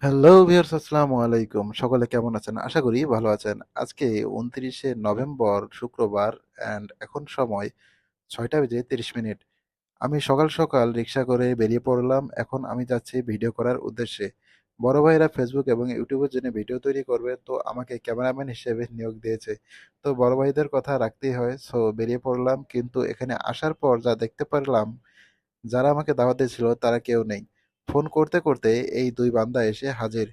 Hello viewers, আসসালামু আলাইকুম। সকলে কেমন আছেন? আশা করি ভালো আছেন। আজকে ২৯শে নভেম্বর শুক্রবার এখন সময় ৬টা বেজে ৩০ মিনিট। আমি সকাল সকাল রিক্সা করে বেরিয়ে পড়লাম। এখন আমি যাচ্ছি ভিডিও করার উদ্দেশ্যে। বড় ভাইয়েরা ফেসবুক এবং ইউটিউবের জন্য ভিডিও তৈরি করবে, তো আমাকে ক্যামেরাম্যান হিসেবে নিয়োগ দিয়েছে। তো বড় ভাইদের কথা রাখতেই হয়। সো বেরিয়ে পড়লাম। কিন্তু এখানে আসার পর যা দেখতে পারলাম, যারা আমাকে দাওয়াত দিয়েছিল তারা কেউ নেই। ফোন করতে করতে এই দুই বান্দা এসে হাজির,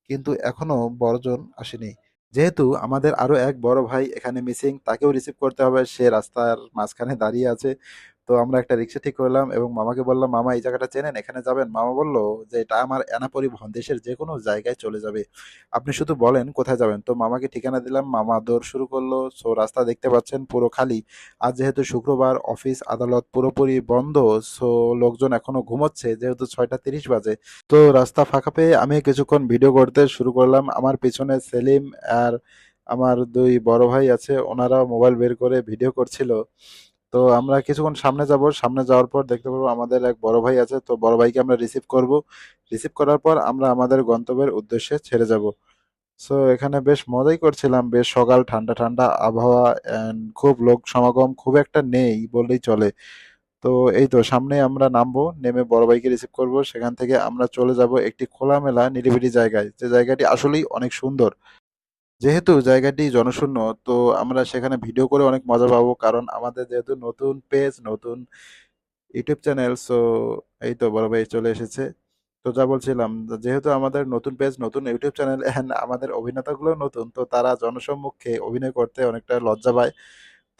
কিন্তু এখনো বড়জন আসেনি। যেহেতু আমাদের আরো এক বড় ভাই এখানে মিসিং, তাকেও রিসিভ করতে হবে, সে রাস্তার মাঝখানে দাঁড়িয়ে আছে। তো আমরা একটা রিক্সা ঠিক করলাম এবং মামাকে বললাম, মামা এই জায়গাটা চেনেন, এখানে যাবেন? মামা বলল যে এটা আমার এনা পরিবহন, দেশের যে কোনো জায়গায় চলে যাবে, আপনি শুধু বলেন কোথায় যাবেন। তো মামাকে ঠিকানা দিলাম, মামা দৌড় শুরু করলো। সো রাস্তা দেখতে পাচ্ছেন পুরো খালি। আজ যেহেতু শুক্রবার, অফিস আদালত পুরোপুরি বন্ধ। সো লোকজন এখনো ঘুমোচ্ছে, যেহেতু 6টা 30 বাজে। তো রাস্তা ফাঁকা পেয়ে আমি কিছুক্ষণ ভিডিও করতে শুরু করলাম। আমার পিছনে সেলিম আর আমার দুই বড় ভাই আছে, ওনারাও মোবাইল বের করে ভিডিও করছিল। তো আমরা কিছুক্ষণ সামনে যাব, সামনে যাওয়ার পর দেখতে পাবো আমাদের এক বড় ভাই আছে, তো বড় ভাইকে আমরা রিসিভ করব। রিসিভ করার পর আমরা আমাদের গন্তব্যের উদ্দেশ্যে ছেড়ে যাব। সো এখানে বেশ মজাই করছিলাম, বেশ সকাল, ঠান্ডা ঠান্ডা আবহাওয়া, এন্ড খুব লোক সমাগম খুব একটা নেই বললেই চলে। তো এই তো সামনে আমরা নামবো, নেমে বড় ভাইকে রিসিভ করব। সেখান থেকে আমরা চলে যাব একটি খোলামেলা নিরিবিলি জায়গায়, যে জায়গাটি আসলেই অনেক সুন্দর। যেহেতু জায়গাটি জনশূন্য, তো আমরা সেখানে ভিডিও করে অনেক মজা পাবো, কারণ আমাদের যেহেতু নতুন পেজ, নতুন ইউটিউব চ্যানেল। সো এই তো বড় ভাই চলে এসেছে। তো যা বলছিলাম, যেহেতু আমাদের নতুন পেজ, নতুন ইউটিউব চ্যানেল, এন্ড আমাদের অভিনেতাগুলো নতুন, তো তারা জনসম্মুখে অভিনয় করতে অনেকটা লজ্জা পায়।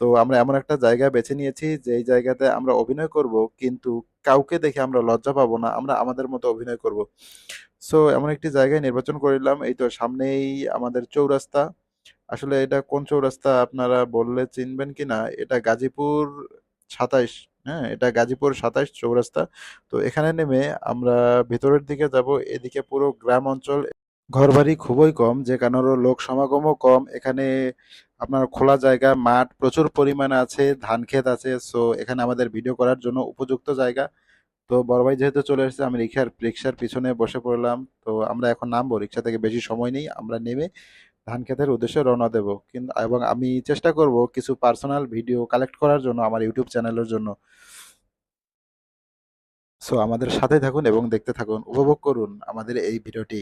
তো আমরা এমন একটা জায়গা বেছে নিয়েছি, যে এই জায়গাতে আমরা অভিনয় করব, কিন্তু কাউকে দেখে আমরা লজ্জা পাবো না, আমরা আমাদের মতো অভিনয় করব। সো এমন একটি জায়গায় নির্বাচন করিলাম। এই তো সামনেই আমাদের চৌরাস্তা। আসলে এটা কোন চৌরাস্তা আপনারা বললে চিনবেন কিনা, এটা গাজীপুর 27। হ্যাঁ, এটা গাজীপুর 27 চৌরাস্তা। তো এখানে নেমে আমরা ভেতরের দিকে যাব। এদিকে পুরো গ্রাম অঞ্চল, ঘরবাড়ি খুবই কম, যে কারণে লোক সমাগমও কম এখানে। আপনার খোলা জায়গা, মাঠ প্রচুর পরিমাণে আছে, ধান ক্ষেত আছে। সো এখানে আমাদের ভিডিও করার জন্য উপযুক্ত জায়গা। তো বড় ভাই যেহেতু চলে এসেছে, আমি রিক্সার পিছনে বসে পড়লাম। তো আমরা এখন নামবো, রিক্সা থেকে বেশি সময় নেই, আমরা নেমে ধান ক্ষেতের উদ্দেশ্যে রওনা দেব। কিন্তু এবং আমি চেষ্টা করব কিছু পার্সোনাল ভিডিও কালেক্ট করার জন্য আমার ইউটিউব চ্যানেলের জন্য। সো আমাদের সাথে থাকুন এবং দেখতে থাকুন, উপভোগ করুন আমাদের এই ভিডিওটি।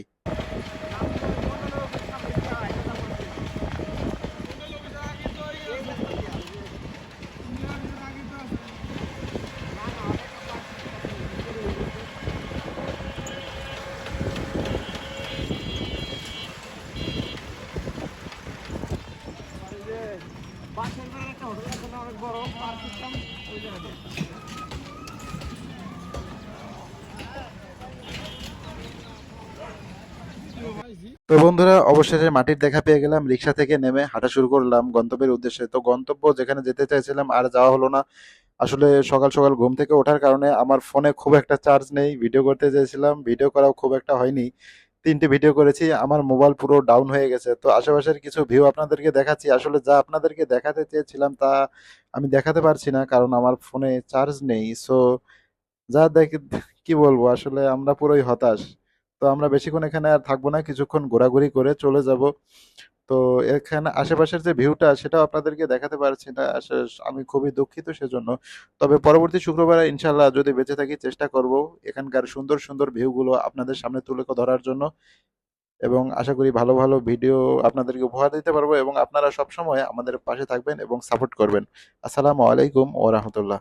তো বন্ধুরা, অবশেষে মাটির দেখা পেয়ে গেলাম। রিক্সা থেকে নেমে হাঁটা শুরু করলাম গন্তব্যের উদ্দেশ্যে। তো গন্তব্য যেখানে যেতে চাইছিলাম আর যাওয়া হলো না। আসলে সকাল সকাল ঘুম থেকে ওঠার কারণে আমার ফোনে খুব একটা চার্জ নেই। ভিডিও করতে চেয়েছিলাম, ভিডিও করাও খুব একটা হয়নি। 3টে ভিডিও করেছি, আমার মোবাইল পুরো ডাউন হয়ে গেছে। তো আশেপাশের কিছু ভিউ আপনাদেরকে দেখাচ্ছি। আসলে যা আপনাদেরকে দেখাতে চেয়েছিলাম তা আমি দেখাতে পারছি না, কারণ আমার ফোনে চার্জ নেই। সো যা দেখে কি বলবো, আসলে আমরা পুরোই হতাশ। তো আমরা বেশিক্ষণ এখানে আর থাকবো না, কিছুক্ষণ ঘোরাঘুরি করে চলে যাব। তো এখানে আশেপাশের যে ভিউটা, সেটাও আপনাদেরকে দেখাতে পারছি না। আমি খুবই দুঃখিত সেজন্য। তবে পরবর্তী শুক্রবারে ইনশাল্লাহ যদি বেঁচে থাকি, চেষ্টা করব এখানকার সুন্দর সুন্দর ভিউগুলো আপনাদের সামনে তুলে ধরার জন্য। এবং আশা করি ভালো ভালো ভিডিও আপনাদেরকে উপহার দিতে পারবো, এবং আপনারা সবসময় আমাদের পাশে থাকবেন এবং সাপোর্ট করবেন। আসসালামু আলাইকুম ওয়া রাহমাতুল্লাহ।